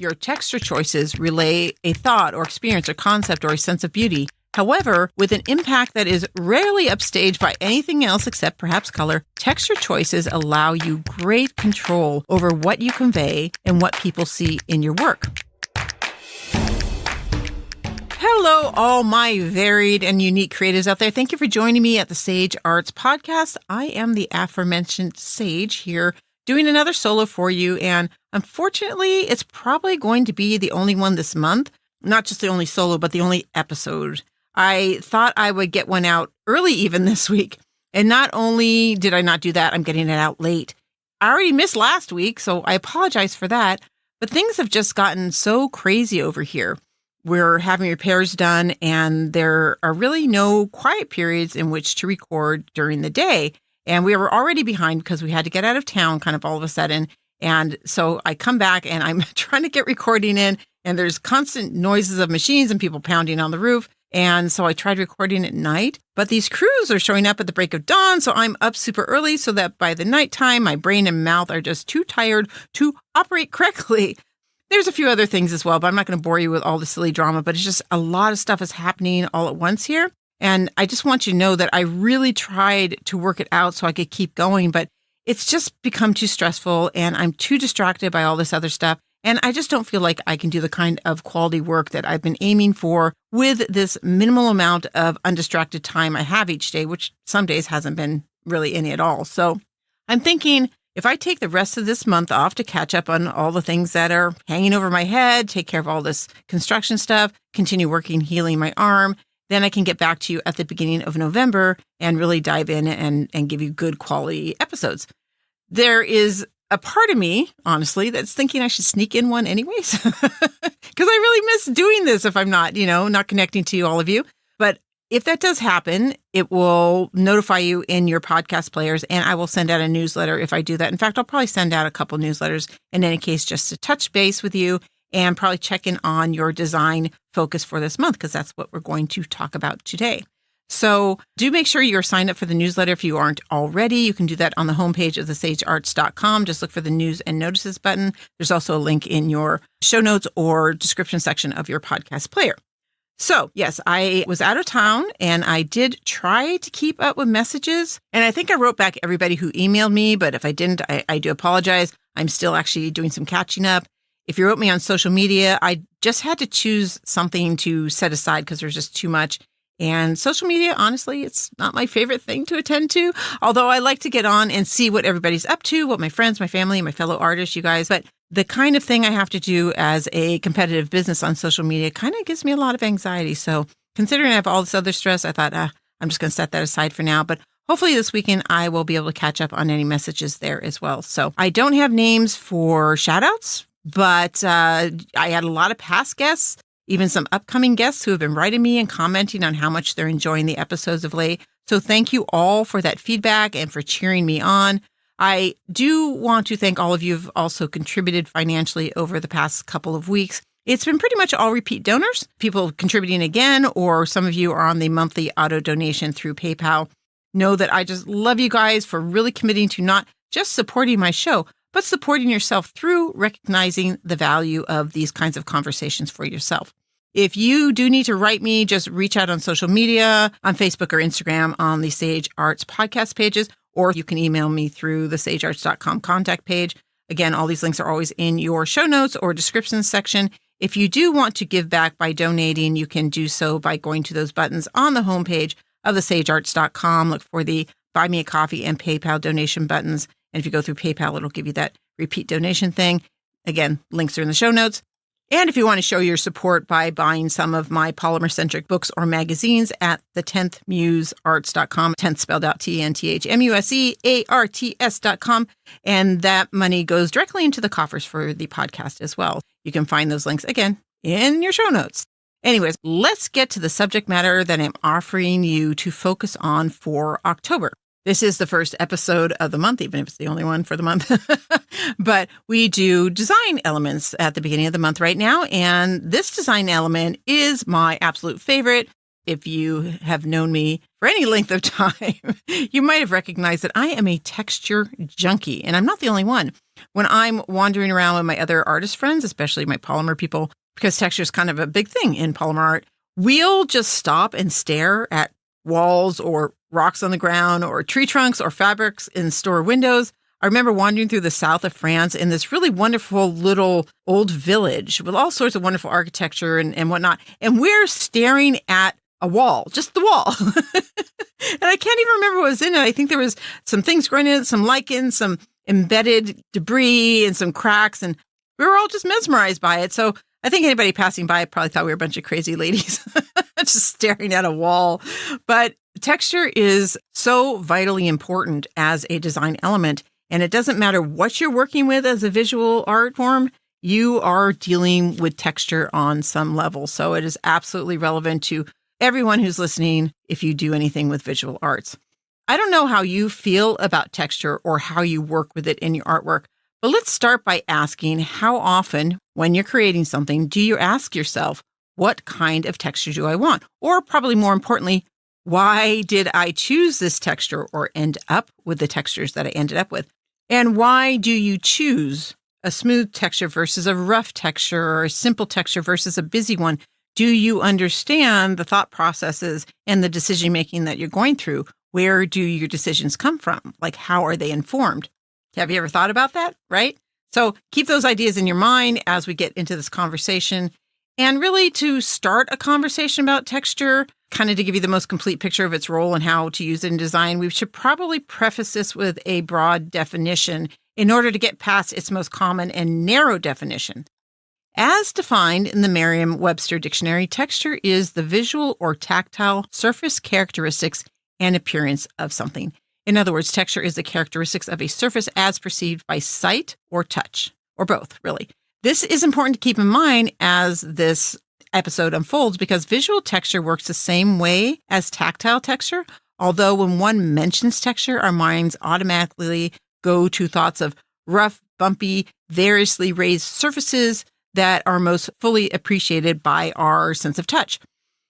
Your texture choices relay a thought or experience or concept or a sense of beauty. However, with an impact that is rarely upstaged by anything else except perhaps color, texture choices allow you great control over what you convey and what people see in your work. Hello, all my varied and unique creatives out there. Thank you for joining me at the Sage Arts Podcast. I am the aforementioned Sage here doing another solo for you. And unfortunately, it's probably going to be the only one this month. Not just the only solo, but the only episode. I thought I would get one out early even this week. And not only did I not do that, I'm getting it out late. I already missed last week, so I apologize for that. But things have just gotten so crazy over here. We're having repairs done, and there are really no quiet periods in which to record during the day. And we were already behind because we had to get out of town kind of all of a sudden. And so I come back and I'm trying to get recording in, and there's constant noises of machines and people pounding on the roof. And so I tried recording at night, but these crews are showing up at the break of dawn. So I'm up super early so that by the nighttime, my brain and mouth are just too tired to operate correctly. There's a few other things as well, but I'm not going to bore you with all the silly drama, but it's just a lot of stuff is happening all at once here. And I just want you to know that I really tried to work it out so I could keep going, but it's just become too stressful and I'm too distracted by all this other stuff. And I just don't feel like I can do the kind of quality work that I've been aiming for with this minimal amount of undistracted time I have each day, which some days hasn't been really any at all. So I'm thinking if I take the rest of this month off to catch up on all the things that are hanging over my head, take care of all this construction stuff, continue working, healing my arm, then I can get back to you at the beginning of November and really dive in and give you good quality episodes. There is a part of me, honestly, that's thinking I should sneak in one anyways, because I really miss doing this if I'm not, not connecting to all of you. But if that does happen, it will notify you in your podcast players, and I will send out a newsletter if I do that. In fact, I'll probably send out a couple newsletters in any case just to touch base with you and probably check in on your design focus for this month, because that's what we're going to talk about today. So do make sure you're signed up for the newsletter if you aren't already. You can do that on the homepage of thesagearts.com. Just look for the news and notices button. There's also a link in your show notes or description section of your podcast player. So yes, I was out of town and I did try to keep up with messages. And I think I wrote back everybody who emailed me, but if I didn't, I do apologize. I'm still actually doing some catching up. If you wrote me on social media, I just had to choose something to set aside because there's just too much. And social media, honestly, it's not my favorite thing to attend to, although I like to get on and see what everybody's up to, what my friends, my family, my fellow artists, you guys. But the kind of thing I have to do as a competitive business on social media kind of gives me a lot of anxiety. So considering I have all this other stress, I thought, I'm just going to set that aside for now. But hopefully this weekend, I will be able to catch up on any messages there as well. So I don't have names for shout outs, but I had a lot of past guests, even some upcoming guests who have been writing me and commenting on how much they're enjoying the episodes of late. So thank you all for that feedback and for cheering me on. I do want to thank all of you who've also contributed financially over the past couple of weeks. It's been pretty much all repeat donors, people contributing again, or some of you are on the monthly auto donation through PayPal. Know that I just love you guys for really committing to not just supporting my show, but supporting yourself through recognizing the value of these kinds of conversations for yourself. If you do need to write me, just reach out on social media, on Facebook or Instagram, on the Sage Arts podcast pages, or you can email me through the sagearts.com contact page. Again, all these links are always in your show notes or description section. If you do want to give back by donating, you can do so by going to those buttons on the homepage of the sagearts.com. Look for the Buy Me a Coffee and PayPal donation buttons. And if you go through PayPal, it'll give you that repeat donation thing. Again, links are in the show notes. And if you want to show your support by buying some of my polymer-centric books or magazines at the 10thmusearts.com, 10th spelled out TNTHMUSEARTS.com, and that money goes directly into the coffers for the podcast as well. You can find those links, again, in your show notes. Anyways, let's get to the subject matter that I'm offering you to focus on for October. This is the first episode of the month, even if it's the only one for the month. But we do design elements at the beginning of the month right now. And this design element is my absolute favorite. If you have known me for any length of time, you might have recognized that I am a texture junkie, and I'm not the only one. When I'm wandering around with my other artist friends, especially my polymer people, because texture is kind of a big thing in polymer art, we'll just stop and stare at walls or rocks on the ground or tree trunks or fabrics in store windows. I remember wandering through the south of France in this really wonderful little old village with all sorts of wonderful architecture and whatnot. And we're staring at a wall, just the wall. And I can't even remember what was in it. I think there was some things growing in it, some lichens, some embedded debris and some cracks. And we were all just mesmerized by it. So I think anybody passing by probably thought we were a bunch of crazy ladies just staring at a wall. But texture is so vitally important as a design element. And it doesn't matter what you're working with as a visual art form, you are dealing with texture on some level. So it is absolutely relevant to everyone who's listening if you do anything with visual arts. I don't know how you feel about texture or how you work with it in your artwork, but let's start by asking how often when you're creating something, do you ask yourself, what kind of texture do I want? Or probably more importantly, why did I choose this texture or end up with the textures that I ended up with? And why do you choose a smooth texture versus a rough texture or a simple texture versus a busy one? Do you understand the thought processes and the decision-making that you're going through? Where do your decisions come from? Like, how are they informed? Have you ever thought about that, right? So keep those ideas in your mind as we get into this conversation. And really to start a conversation about texture, kind of to give you the most complete picture of its role and how to use it in design, we should probably preface this with a broad definition in order to get past its most common and narrow definition. As defined in the Merriam-Webster dictionary, texture is the visual or tactile surface characteristics and appearance of something. In other words, texture is the characteristics of a surface as perceived by sight or touch, or both, really. This is important to keep in mind as this episode unfolds because visual texture works the same way as tactile texture, although when one mentions texture, our minds automatically go to thoughts of rough, bumpy, variously raised surfaces that are most fully appreciated by our sense of touch.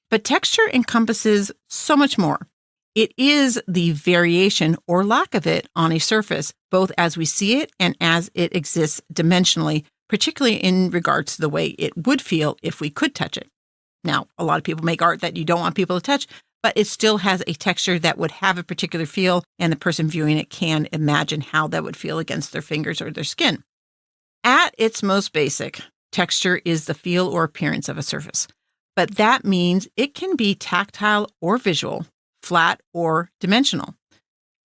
But texture encompasses so much more. It is the variation or lack of it on a surface, both as we see it and as it exists dimensionally, particularly in regards to the way it would feel if we could touch it. Now, a lot of people make art that you don't want people to touch, but it still has a texture that would have a particular feel, and the person viewing it can imagine how that would feel against their fingers or their skin. At its most basic, texture is the feel or appearance of a surface, but that means it can be tactile or visual, flat or dimensional.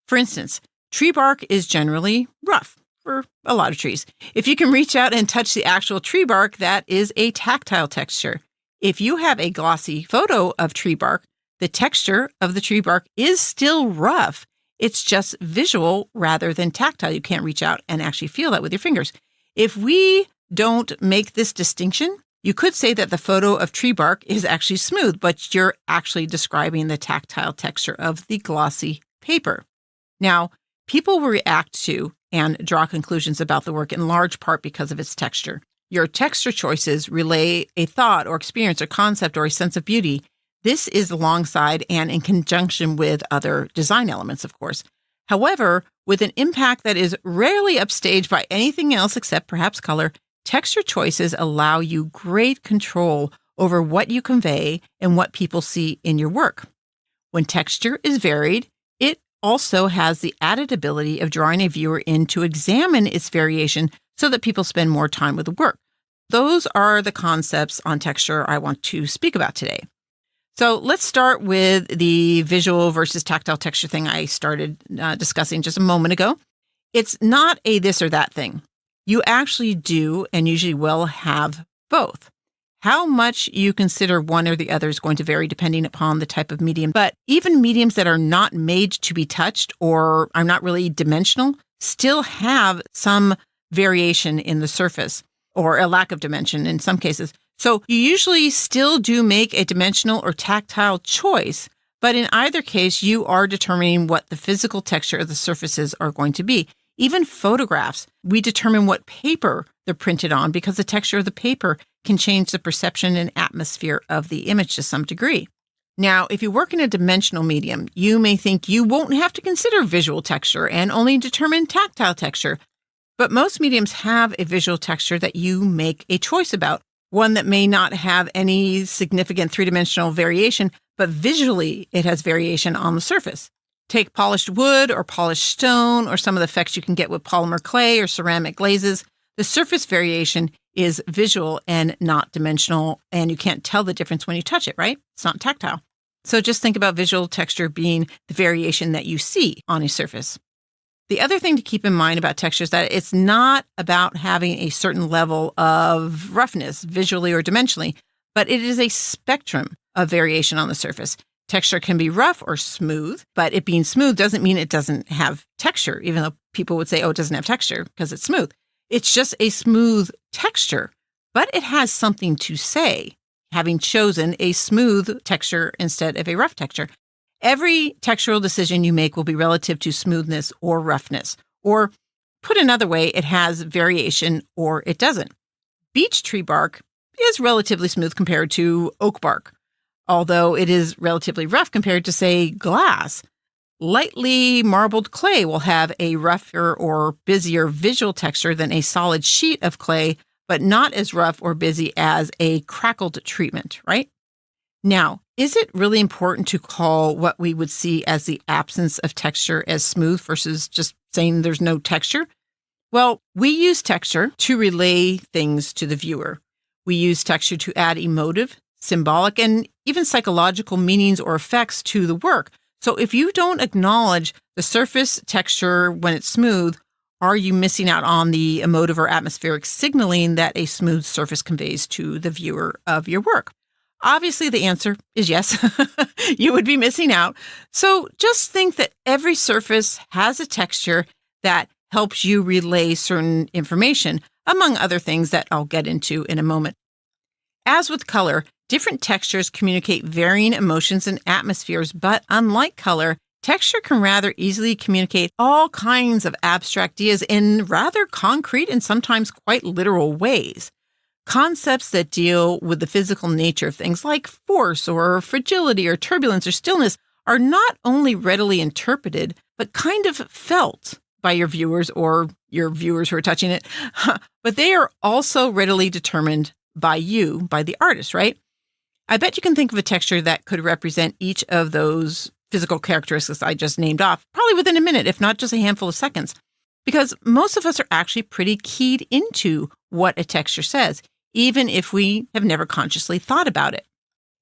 For instance, tree bark is generally rough for a lot of trees. If you can reach out and touch the actual tree bark, that is a tactile texture. If you have a glossy photo of tree bark, the texture of the tree bark is still rough. It's just visual rather than tactile. You can't reach out and actually feel that with your fingers. If we don't make this distinction, you could say that the photo of tree bark is actually smooth, but you're actually describing the tactile texture of the glossy paper. Now, people will react to and draw conclusions about the work in large part because of its texture. Your texture choices relay a thought or experience or concept or a sense of beauty. This is alongside and in conjunction with other design elements, of course. However, with an impact that is rarely upstaged by anything else except perhaps color, texture choices allow you great control over what you convey and what people see in your work. When texture is varied, it also has the added ability of drawing a viewer in to examine its variation so that people spend more time with the work. Those are the concepts on texture I want to speak about today. So let's start with the visual versus tactile texture thing I started discussing just a moment ago. It's not a this or that thing. You actually do and usually will have both. How much you consider one or the other is going to vary depending upon the type of medium. But even mediums that are not made to be touched or are not really dimensional still have some variation in the surface or a lack of dimension in some cases. So you usually still do make a dimensional or tactile choice, but in either case, you are determining what the physical texture of the surfaces are going to be. Even photographs, we determine what paper they're printed on because the texture of the paper can change the perception and atmosphere of the image to some degree. Now, if you work in a dimensional medium, you may think you won't have to consider visual texture and only determine tactile texture. But most mediums have a visual texture that you make a choice about, one that may not have any significant three-dimensional variation, but visually it has variation on the surface. Take polished wood or polished stone or some of the effects you can get with polymer clay or ceramic glazes. The surface variation is visual and not dimensional, and you can't tell the difference when you touch it, right? It's not tactile. So just think about visual texture being the variation that you see on a surface. The other thing to keep in mind about texture is that it's not about having a certain level of roughness visually or dimensionally, but it is a spectrum of variation on the surface. Texture can be rough or smooth, but it being smooth doesn't mean it doesn't have texture, even though people would say, oh, it doesn't have texture because it's smooth. It's just a smooth texture, but it has something to say, having chosen a smooth texture instead of a rough texture. Every textural decision you make will be relative to smoothness or roughness. Or put another way, it has variation or it doesn't. Beech tree bark is relatively smooth compared to oak bark, although it is relatively rough compared to, say, glass. Lightly marbled clay will have a rougher or busier visual texture than a solid sheet of clay, but not as rough or busy as a crackled treatment, right? Now, is it really important to call what we would see as the absence of texture as smooth versus just saying there's no texture? Well, we use texture to relay things to the viewer. We use texture to add emotive, symbolic, and even psychological meanings or effects to the work. So if you don't acknowledge the surface texture when it's smooth, are you missing out on the emotive or atmospheric signaling that a smooth surface conveys to the viewer of your work? Obviously, the answer is yes. You would be missing out. So just think that every surface has a texture that helps you relay certain information, among other things that I'll get into in a moment. As with color, different textures communicate varying emotions and atmospheres, but unlike color, texture can rather easily communicate all kinds of abstract ideas in rather concrete and sometimes quite literal ways. Concepts that deal with the physical nature of things like force or fragility or turbulence or stillness are not only readily interpreted, but kind of felt by your viewers or your viewers who are touching it, but they are also readily determined by you, by the artist, right? I bet you can think of a texture that could represent each of those physical characteristics I just named off, probably within a minute, if not just a handful of seconds, because most of us are actually pretty keyed into what a texture says, even if we have never consciously thought about it.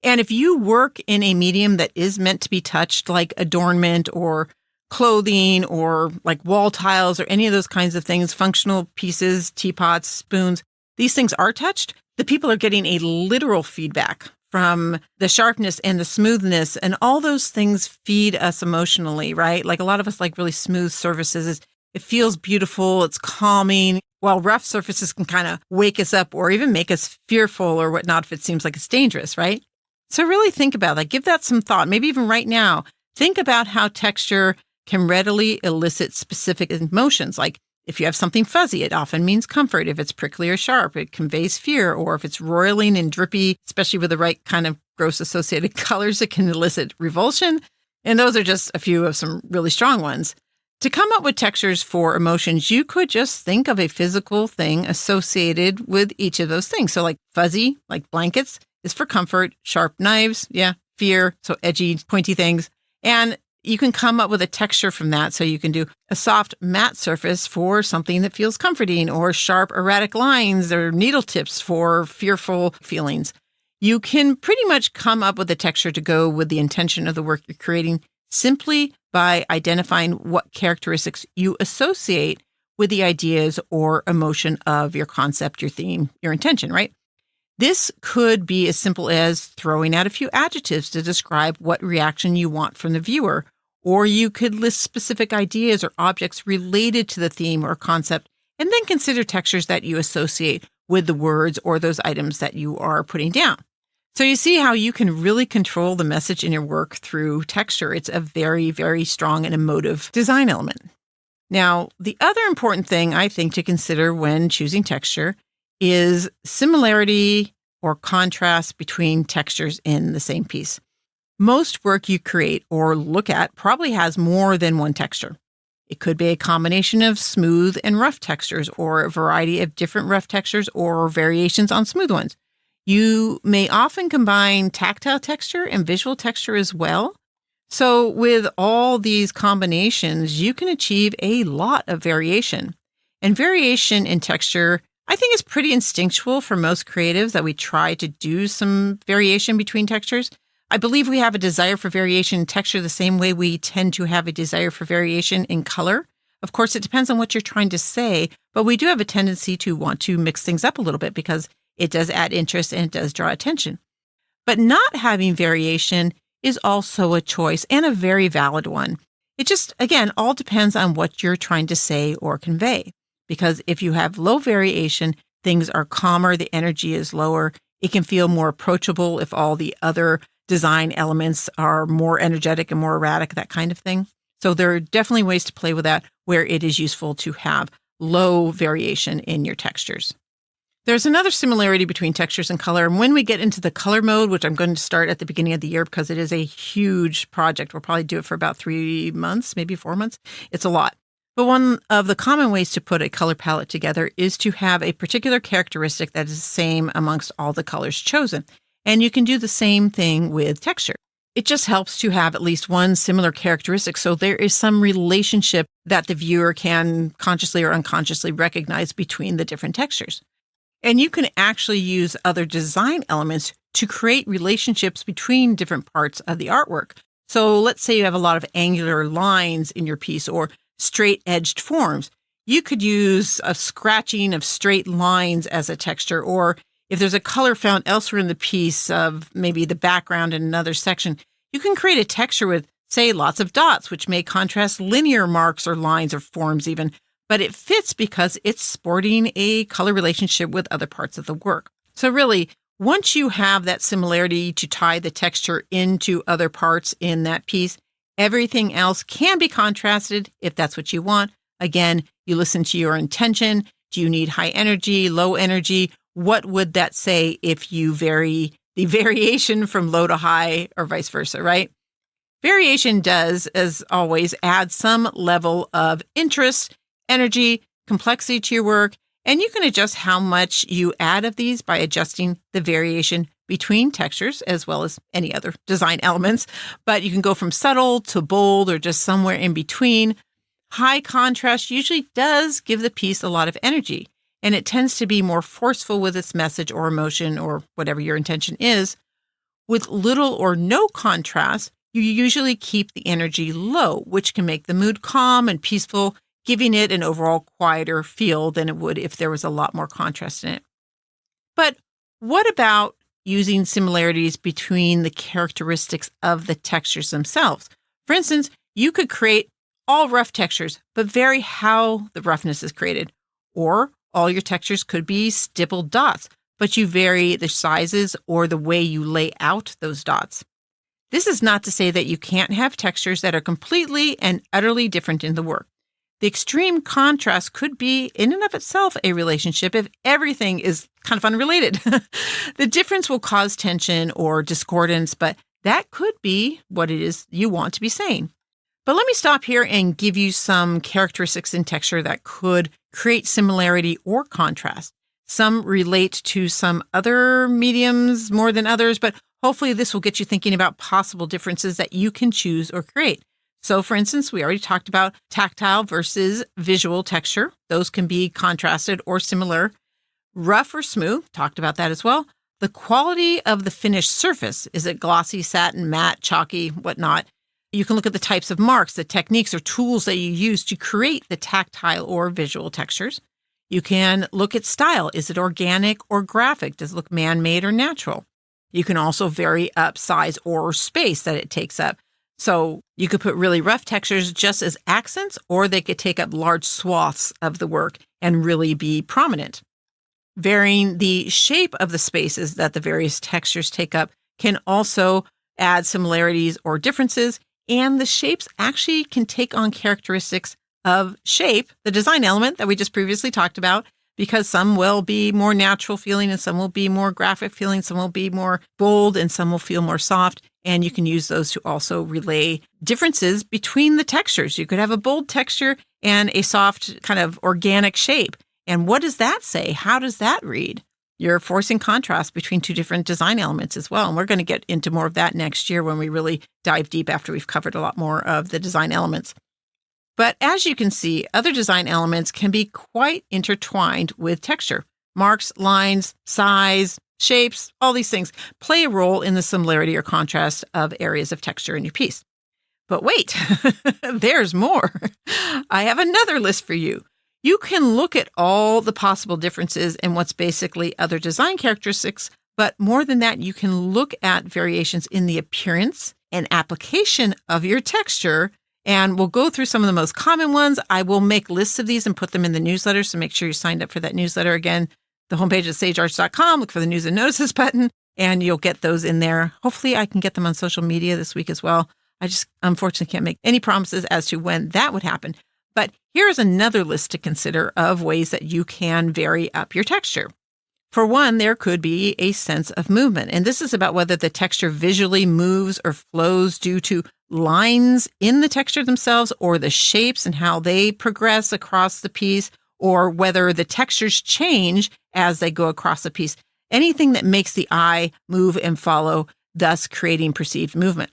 And if you work in a medium that is meant to be touched, like adornment or clothing or like wall tiles or any of those kinds of things, functional pieces, teapots, spoons, these things are touched, the people are getting a literal feedback from the sharpness and the smoothness, and all those things feed us emotionally, right? Like a lot of us like really smooth surfaces. It feels beautiful, it's calming, while rough surfaces can kind of wake us up or even make us fearful or whatnot if it seems like it's dangerous, right? So really think about that. Give that some thought. Maybe even right now, think about how texture can readily elicit specific emotions. Like if you have something fuzzy, it often means comfort. If it's prickly or sharp, it conveys fear. Or if it's roiling and drippy, especially with the right kind of gross associated colors, it can elicit revulsion. And those are just a few of some really strong ones. To come up with textures for emotions, you could just think of a physical thing associated with each of those things. So like fuzzy, like blankets, is for comfort. Sharp knives, fear, so edgy, pointy things. And you can come up with a texture from that. So you can do a soft matte surface for something that feels comforting, or sharp erratic lines or needle tips for fearful feelings. You can pretty much come up with a texture to go with the intention of the work you're creating simply by identifying what characteristics you associate with the ideas or emotion of your concept, your theme, your intention, right? This could be as simple as throwing out a few adjectives to describe what reaction you want from the viewer, or you could list specific ideas or objects related to the theme or concept, and then consider textures that you associate with the words or those items that you are putting down. So you see how you can really control the message in your work through texture. It's a very, very strong and emotive design element. Now, the other important thing I think to consider when choosing texture is similarity or contrast between textures in the same piece. Most work you create or look at probably has more than one texture. It could be a combination of smooth and rough textures, or a variety of different rough textures or variations on smooth ones. You may often combine tactile texture and visual texture as well. So with all these combinations, you can achieve a lot of variation. And variation in texture, I think, is pretty instinctual for most creatives, that we try to do some variation between textures. I believe we have a desire for variation in texture the same way we tend to have a desire for variation in color. Of course, it depends on what you're trying to say, but we do have a tendency to want to mix things up a little bit because it does add interest and it does draw attention. But not having variation is also a choice, and a very valid one. It just, again, all depends on what you're trying to say or convey. Because if you have low variation, things are calmer, the energy is lower. It can feel more approachable if all the other design elements are more energetic and more erratic, that kind of thing. So there are definitely ways to play with that where it is useful to have low variation in your textures. There's another similarity between textures and color. And when we get into the color mode, which I'm going to start at the beginning of the year because it is a huge project, we'll probably do it for about 3 months, maybe 4 months. It's a lot. But one of the common ways to put a color palette together is to have a particular characteristic that is the same amongst all the colors chosen. And you can do the same thing with texture. It just helps to have at least one similar characteristic, so there is some relationship that the viewer can consciously or unconsciously recognize between the different textures. And you can actually use other design elements to create relationships between different parts of the artwork. So let's say you have a lot of angular lines in your piece or straight-edged forms. You could use a scratching of straight lines as a texture, or if there's a color found elsewhere in the piece of maybe the background in another section, you can create a texture with, say, lots of dots, which may contrast linear marks or lines or forms even, but it fits because it's sporting a color relationship with other parts of the work. So really, once you have that similarity to tie the texture into other parts in that piece, everything else can be contrasted if that's what you want. Again, you listen to your intention. Do you need high energy, low energy? What would that say if you vary the variation from low to high or vice versa, right? Variation does, as always, add some level of interest, energy, complexity to your work, and you can adjust how much you add of these by adjusting the variation between textures as well as any other design elements. But you can go from subtle to bold or just somewhere in between. High contrast usually does give the piece a lot of energy, and it tends to be more forceful with its message or emotion or whatever your intention is. With little or no contrast, you usually keep the energy low, which can make the mood calm and peaceful, giving it an overall quieter feel than it would if there was a lot more contrast in it. But what about using similarities between the characteristics of the textures themselves? For instance, you could create all rough textures, but vary how the roughness is created. Or all your textures could be stippled dots, but you vary the sizes or the way you lay out those dots. This is not to say that you can't have textures that are completely and utterly different in the work. The extreme contrast could be, in and of itself, a relationship if everything is kind of unrelated. The difference will cause tension or discordance, but that could be what it is you want to be saying. But let me stop here and give you some characteristics in texture that could create similarity or contrast. Some relate to some other mediums more than others, but hopefully this will get you thinking about possible differences that you can choose or create. So, for instance, we already talked about tactile versus visual texture. Those can be contrasted or similar. Rough or smooth, talked about that as well. The quality of the finished surface. Is it glossy, satin, matte, chalky, whatnot? You can look at the types of marks, the techniques or tools that you use to create the tactile or visual textures. You can look at style. Is it organic or graphic? Does it look man-made or natural? You can also vary up size or space that it takes up. So you could put really rough textures just as accents, or they could take up large swaths of the work and really be prominent. Varying the shape of the spaces that the various textures take up can also add similarities or differences, and the shapes actually can take on characteristics of shape, the design element that we just previously talked about, because some will be more natural feeling and some will be more graphic feeling, some will be more bold and some will feel more soft. And you can use those to also relay differences between the textures. You could have a bold texture and a soft kind of organic shape. And what does that say? How does that read? You're forcing contrast between two different design elements as well. And we're going to get into more of that next year when we really dive deep after we've covered a lot more of the design elements. But as you can see, other design elements can be quite intertwined with texture. Marks, lines, size, shapes, all these things play a role in the similarity or contrast of areas of texture in your piece. But wait, there's more. I have another list for you. You can look at all the possible differences in what's basically other design characteristics, but more than that, you can look at variations in the appearance and application of your texture, and we'll go through some of the most common ones. I will make lists of these and put them in the newsletter, so make sure you signed up for that newsletter. Again, the homepage is sagearts.com. Look for the news and notices button, and you'll get those in there. Hopefully, I can get them on social media this week as well. I just unfortunately can't make any promises as to when that would happen. But here's another list to consider of ways that you can vary up your texture. For one, there could be a sense of movement, and this is about whether the texture visually moves or flows due to lines in the texture themselves or the shapes and how they progress across the piece, or whether the textures change as they go across the piece. Anything that makes the eye move and follow, thus creating perceived movement.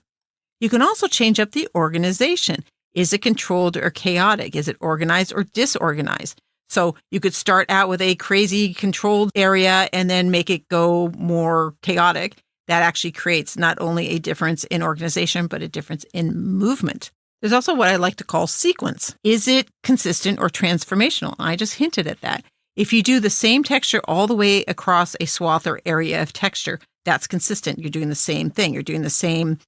You can also change up the organization. Is it controlled or chaotic? Is it organized or disorganized? So you could start out with a crazy controlled area and then make it go more chaotic. That actually creates not only a difference in organization, but a difference in movement. There's also what I like to call sequence. Is it consistent or transformational? I just hinted at that. If you do the same texture all the way across a swath or area of texture, that's consistent. You're doing the same thing. You're doing the same,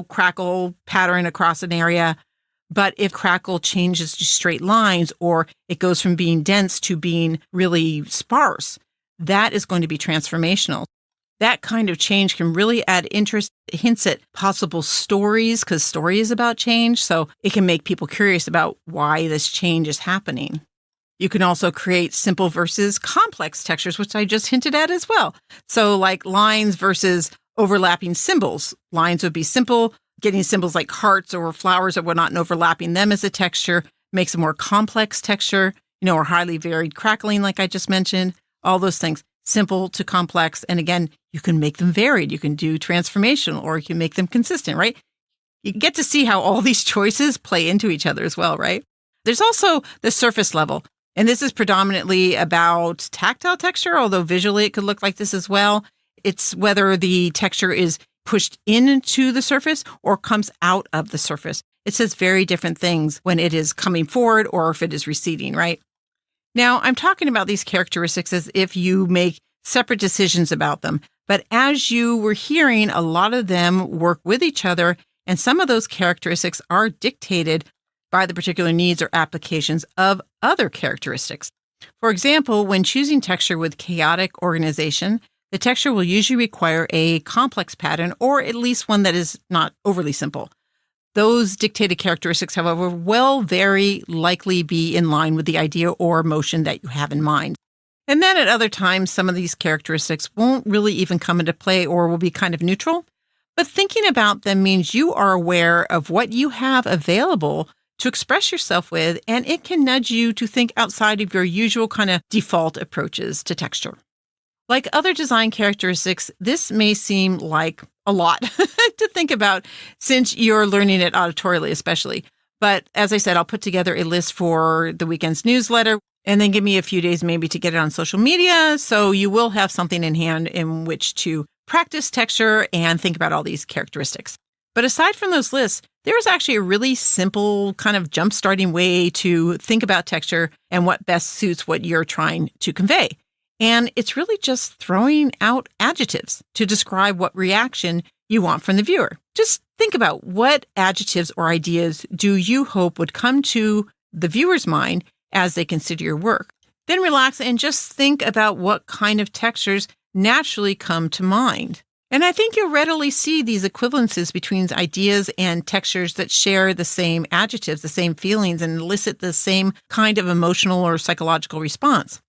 crackle pattern across an area. But if crackle changes to straight lines, or it goes from being dense to being really sparse, that is going to be transformational. That kind of change can really add interest, hints at possible stories, because story is about change. So it can make people curious about why this change is happening. You can also create simple versus complex textures, which I just hinted at as well. So like lines versus overlapping symbols. Lines would be simple. Getting symbols like hearts or flowers or whatnot and overlapping them as a texture makes a more complex texture, or highly varied crackling, like I just mentioned. All those things, simple to complex. And again, you can make them varied. You can do transformational, or you can make them consistent, right? You get to see how all these choices play into each other as well, right? There's also the surface level. And this is predominantly about tactile texture, although visually it could look like this as well. It's whether the texture is pushed into the surface or comes out of the surface. It says very different things when it is coming forward or if it is receding, right? Now, I'm talking about these characteristics as if you make separate decisions about them. But as you were hearing, a lot of them work with each other, and some of those characteristics are dictated by the particular needs or applications of other characteristics. For example, when choosing texture with chaotic organization, the texture will usually require a complex pattern, or at least one that is not overly simple. Those dictated characteristics, however, will very likely be in line with the idea or motion that you have in mind. And then at other times, some of these characteristics won't really even come into play or will be kind of neutral. But thinking about them means you are aware of what you have available to express yourself with, and it can nudge you to think outside of your usual kind of default approaches to texture. Like other design characteristics, this may seem like a lot to think about since you're learning it auditorially especially. But as I said, I'll put together a list for the weekend's newsletter and then give me a few days maybe to get it on social media. So you will have something in hand in which to practice texture and think about all these characteristics. But aside from those lists, there's actually a really simple kind of jump-starting way to think about texture and what best suits what you're trying to convey. And it's really just throwing out adjectives to describe what reaction you want from the viewer. Just think about what adjectives or ideas do you hope would come to the viewer's mind as they consider your work. Then relax and just think about what kind of textures naturally come to mind. And I think you'll readily see these equivalences between ideas and textures that share the same adjectives, the same feelings, and elicit the same kind of emotional or psychological response.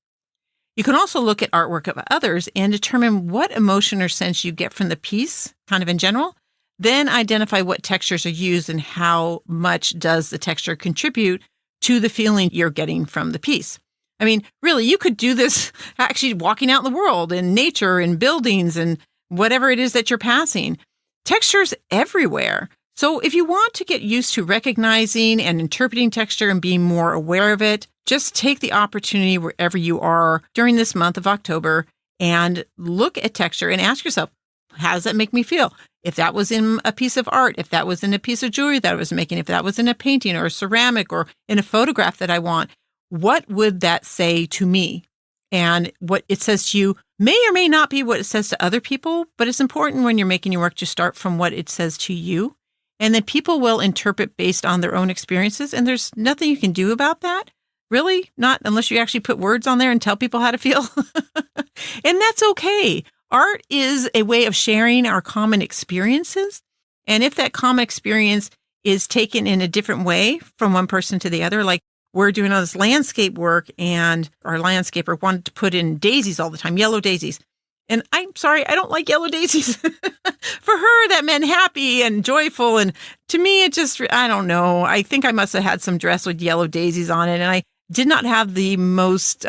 You can also look at artwork of others and determine what emotion or sense you get from the piece, kind of in general. Then identify what textures are used and how much does the texture contribute to the feeling you're getting from the piece. I mean, really, you could do this actually walking out in the world, in nature, in buildings, and whatever it is that you're passing. Texture's everywhere. So if you want to get used to recognizing and interpreting texture and being more aware of it, just take the opportunity wherever you are during this month of October and look at texture and ask yourself, how does that make me feel? If that was in a piece of art, if that was in a piece of jewelry that I was making, if that was in a painting or a ceramic or in a photograph that I want, what would that say to me? And what it says to you may or may not be what it says to other people, but it's important when you're making your work to start from what it says to you. And then people will interpret based on their own experiences, and there's nothing you can do about that. Really? Not unless you actually put words on there and tell people how to feel. And that's okay. Art is a way of sharing our common experiences. And if that common experience is taken in a different way from one person to the other, like we're doing all this landscape work and our landscaper wanted to put in daisies all the time, yellow daisies. And I'm sorry, I don't like yellow daisies. For her, that meant happy and joyful. And to me, it just, I don't know. I think I must have had some dress with yellow daisies on it. And I did not have the most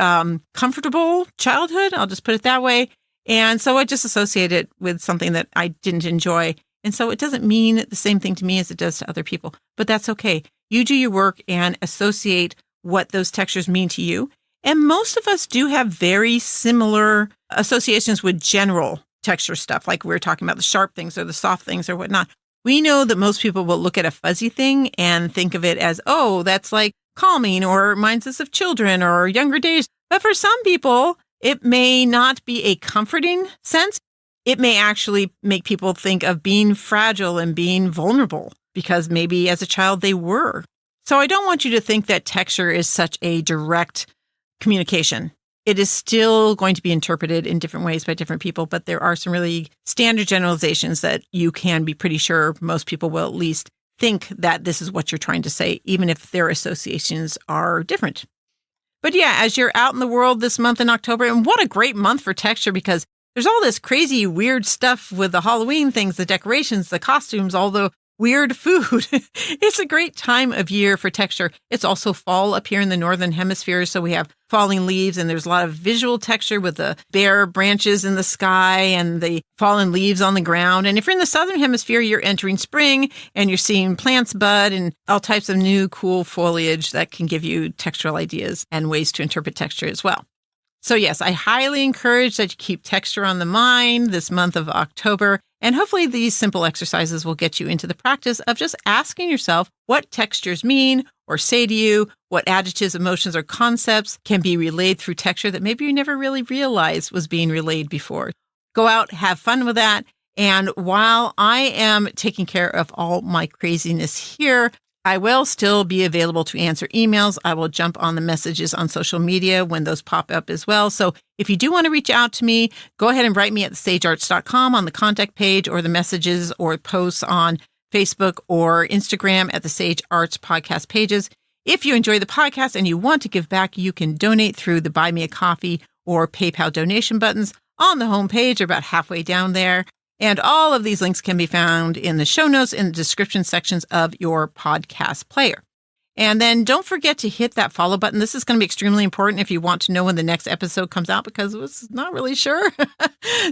comfortable childhood. I'll just put it that way. And so I just associate it with something that I didn't enjoy. And so it doesn't mean the same thing to me as it does to other people. But that's okay. You do your work and associate what those textures mean to you. And most of us do have very similar associations with general texture stuff, like we were talking about the sharp things or the soft things or whatnot. We know that most people will look at a fuzzy thing and think of it as, oh, that's like calming or reminds us of children or younger days. But for some people, it may not be a comforting sense. It may actually make people think of being fragile and being vulnerable because maybe as a child they were. So I don't want you to think that texture is such a direct communication. It is still going to be interpreted in different ways by different people, but there are some really standard generalizations that you can be pretty sure most people will at least think that this is what you're trying to say, even if their associations are different. But yeah, as you're out in the world this month in October, and what a great month for texture because there's all this crazy, weird stuff with the Halloween things, the decorations, the costumes, all the weird food. It's a great time of year for texture. It's also fall up here in the Northern Hemisphere, so we have falling leaves, and there's a lot of visual texture with the bare branches in the sky and the fallen leaves on the ground. And if you're in the Southern Hemisphere, you're entering spring, and you're seeing plants bud and all types of new, cool foliage that can give you textural ideas and ways to interpret texture as well. So yes, I highly encourage that you keep texture on the mind this month of October. And hopefully these simple exercises will get you into the practice of just asking yourself what textures mean or say to you, what adjectives, emotions, or concepts can be relayed through texture that maybe you never really realized was being relayed before. Go out, have fun with that. And while I am taking care of all my craziness here, I will still be available to answer emails. I will jump on the messages on social media when those pop up as well. So if you do want to reach out to me, go ahead and write me at thesagearts.com on the contact page or the messages or posts on Facebook or Instagram at the Sage Arts podcast pages. If you enjoy the podcast and you want to give back, you can donate through the Buy Me a Coffee or PayPal donation buttons on the homepage or about halfway down there. And all of these links can be found in the show notes in the description sections of your podcast player. And then don't forget to hit that follow button. This is going to be extremely important if you want to know when the next episode comes out because I was not really sure.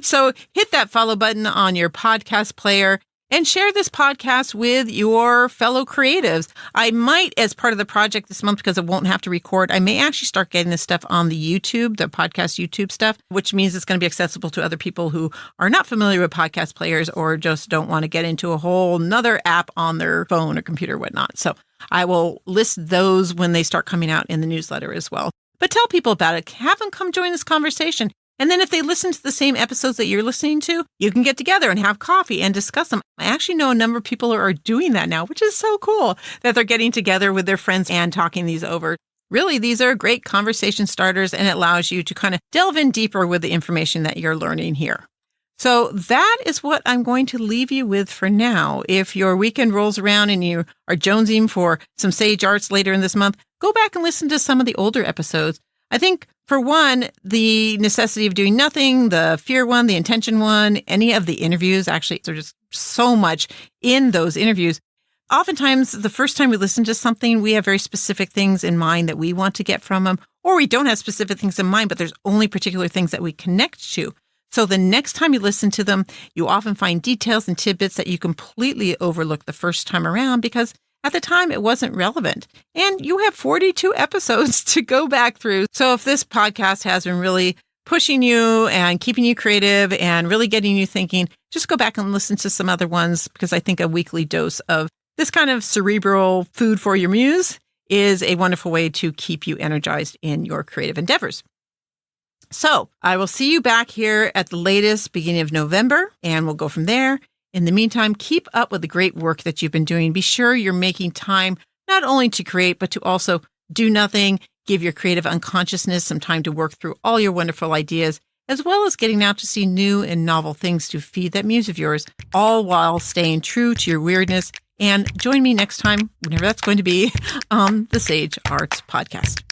So hit that follow button on your podcast player and share this podcast with your fellow creatives. I might, as part of the project this month, because I won't have to record, I may actually start getting this stuff on the YouTube, the podcast YouTube stuff, which means it's going to be accessible to other people who are not familiar with podcast players or just don't want to get into a whole nother app on their phone or computer or whatnot. So I will list those when they start coming out in the newsletter as well. But tell people about it. Have them come join this conversation. And then if they listen to the same episodes that you're listening to, you can get together and have coffee and discuss them. I actually know a number of people are doing that now, which is so cool that they're getting together with their friends and talking these over. Really, these are great conversation starters, and it allows you to kind of delve in deeper with the information that you're learning here. So that is what I'm going to leave you with for now. If your weekend rolls around and you are jonesing for some Sage Arts later in this month, go back and listen to some of the older episodes. I think, for one, the necessity of doing nothing, the fear one, the intention one, any of the interviews, actually, there's just so much in those interviews. Oftentimes, the first time we listen to something, we have very specific things in mind that we want to get from them, or we don't have specific things in mind, but there's only particular things that we connect to. So the next time you listen to them, you often find details and tidbits that you completely overlooked the first time around because at the time it wasn't relevant. And you have 42 episodes to go back through. So if this podcast has been really pushing you and keeping you creative and really getting you thinking, just go back and listen to some other ones because I think a weekly dose of this kind of cerebral food for your muse is a wonderful way to keep you energized in your creative endeavors. So I will see you back here at the latest beginning of November, and we'll go from there. In the meantime, keep up with the great work that you've been doing. Be sure you're making time not only to create, but to also do nothing, give your creative unconsciousness some time to work through all your wonderful ideas, as well as getting out to see new and novel things to feed that muse of yours, all while staying true to your weirdness. And join me next time, whenever that's going to be, on the Sage Arts Podcast.